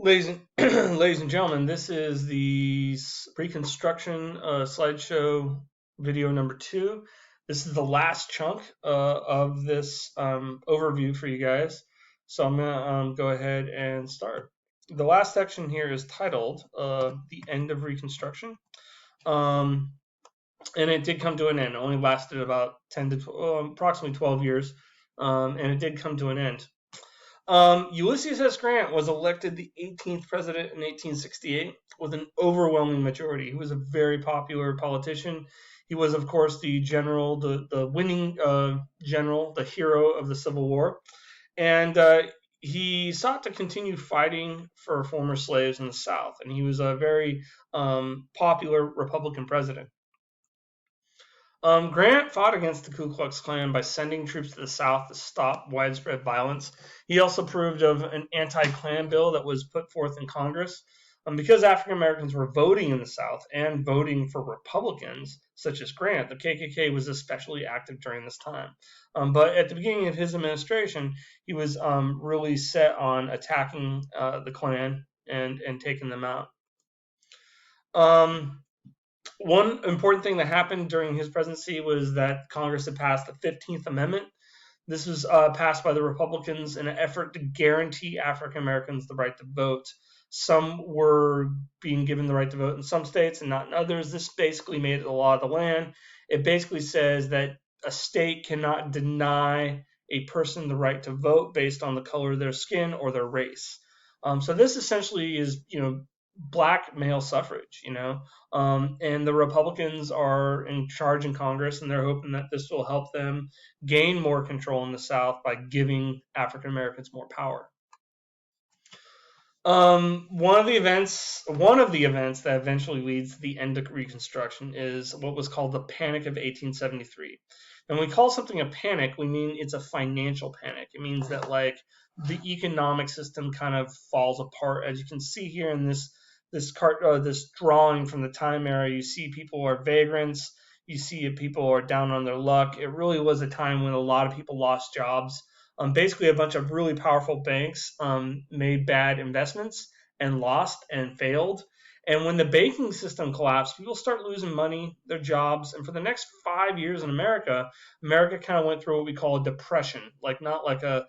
Ladies and, ladies and gentlemen, this is the Reconstruction slideshow video number 2. This is the last chunk of this overview for you guys. So I'm going to go ahead and start. The last section here is titled The End of Reconstruction. And it did come to an end. It only lasted about 10 to approximately 12 years, and it did come to an end. Ulysses S. Grant was elected the 18th president in 1868 with an overwhelming majority. He was a very popular politician. He was, of course, the general, the winning general, the hero of the Civil War. And he sought to continue fighting for former slaves in the South. And he was a very popular Republican president. Grant fought against the Ku Klux Klan by sending troops to the South to stop widespread violence. He also approved of an anti-Klan bill that was put forth in Congress. Because African Americans were voting in the South and voting for Republicans, such as Grant, the KKK was especially active during this time. But at the beginning of his administration, he was really set on attacking the Klan and taking them out. One important thing that happened during his presidency was that Congress had passed the 15th Amendment. This was passed by the Republicans in an effort to guarantee African Americans the right to vote. Some were being given the right to vote in some states and not in others. This basically made it the law of the land. It basically says that a state cannot deny a person the right to vote based on the color of their skin or their race. So this essentially is, black male suffrage, and the Republicans are in charge in Congress, and they're hoping that this will help them gain more control in the South by giving African Americans more power. One of the events that eventually leads to the end of Reconstruction is what was called the Panic of 1873. And when we call something a panic, we mean it's a financial panic. It means that the economic system kind of falls apart. As you can see here in this drawing from the time era, you see people are vagrants. You see people are down on their luck. It really was a time when a lot of people lost jobs. Basically, a bunch of really powerful banks made bad investments and lost and failed. And when the banking system collapsed, people start losing money, their jobs. And for the next 5 years in America kind of went through what we call a depression, not like a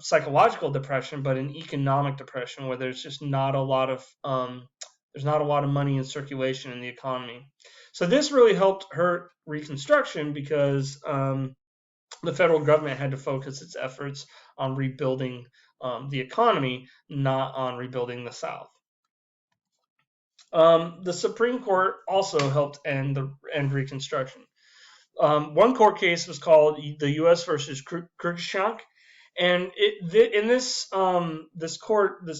psychological depression, but an economic depression where there's just not a lot of money in circulation in the economy. So this really helped hurt Reconstruction because the federal government had to focus its efforts on rebuilding the economy, not on rebuilding the South. The Supreme Court also helped end Reconstruction. One court case was called the U.S. versus Cruikshank. And in this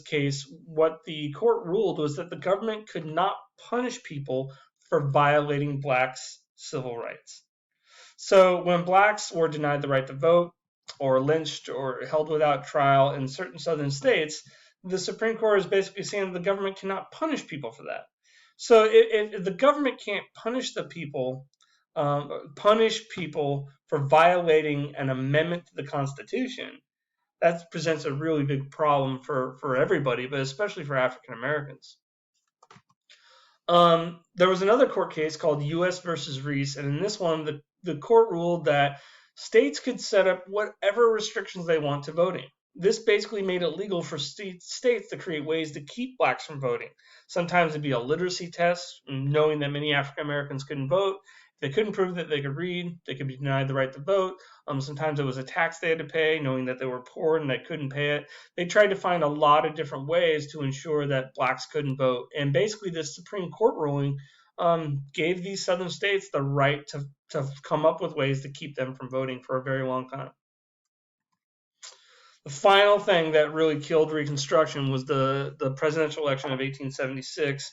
case, what the court ruled was that the government could not punish people for violating blacks' civil rights. So when blacks were denied the right to vote or lynched or held without trial in certain southern states, the Supreme Court is basically saying the government cannot punish people for that. So if the government can't punish people for violating an amendment to the Constitution, that presents a really big problem for everybody, but especially for African Americans. There was another court case called U.S. versus Reese, and in this one, the court ruled that states could set up whatever restrictions they want to voting. This basically made it legal for states to create ways to keep blacks from voting. Sometimes it'd be a literacy test, knowing that many African Americans couldn't vote. If they couldn't prove that they could read, they could be denied the right to vote. Sometimes it was a tax they had to pay, knowing that they were poor and they couldn't pay it. They tried to find a lot of different ways to ensure that blacks couldn't vote. And basically, this Supreme Court ruling gave these southern states the right to come up with ways to keep them from voting for a very long time. The final thing that really killed Reconstruction was the presidential election of 1876.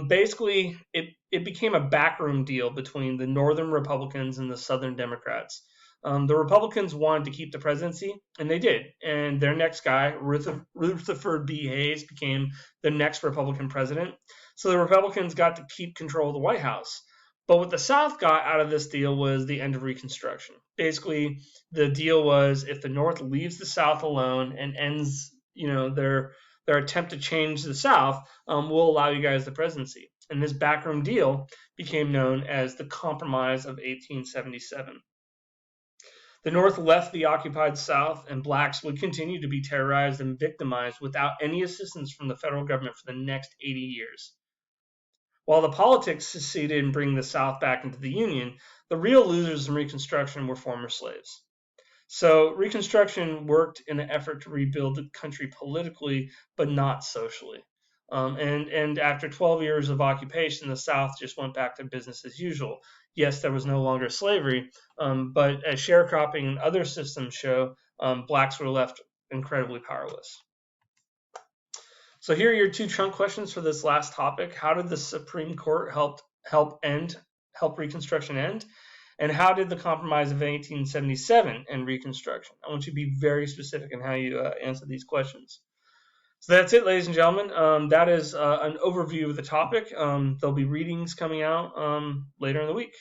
Basically, it became a backroom deal between the Northern Republicans and the Southern Democrats. The Republicans wanted to keep the presidency, and they did. And their next guy, Rutherford B. Hayes, became the next Republican president. So the Republicans got to keep control of the White House. But what the South got out of this deal was the end of Reconstruction. Basically, the deal was if the North leaves the South alone and ends, their their attempt to change the South will allow you guys the presidency. And this backroom deal became known as the Compromise of 1877. The North left the occupied South, and blacks would continue to be terrorized and victimized without any assistance from the federal government for the next 80 years. While the politics succeeded in bringing the South back into the Union, the real losers in Reconstruction were former slaves. So Reconstruction worked in an effort to rebuild the country politically, but not socially. And after 12 years of occupation, the South just went back to business as usual. Yes, there was no longer slavery, but as sharecropping and other systems show, blacks were left incredibly powerless. So here are your two chunk questions for this last topic. How did the Supreme Court help Reconstruction end? And how did the Compromise of 1877 end Reconstruction? I want you to be very specific in how you answer these questions. So that's it, ladies and gentlemen. That is an overview of the topic. There'll be readings coming out later in the week.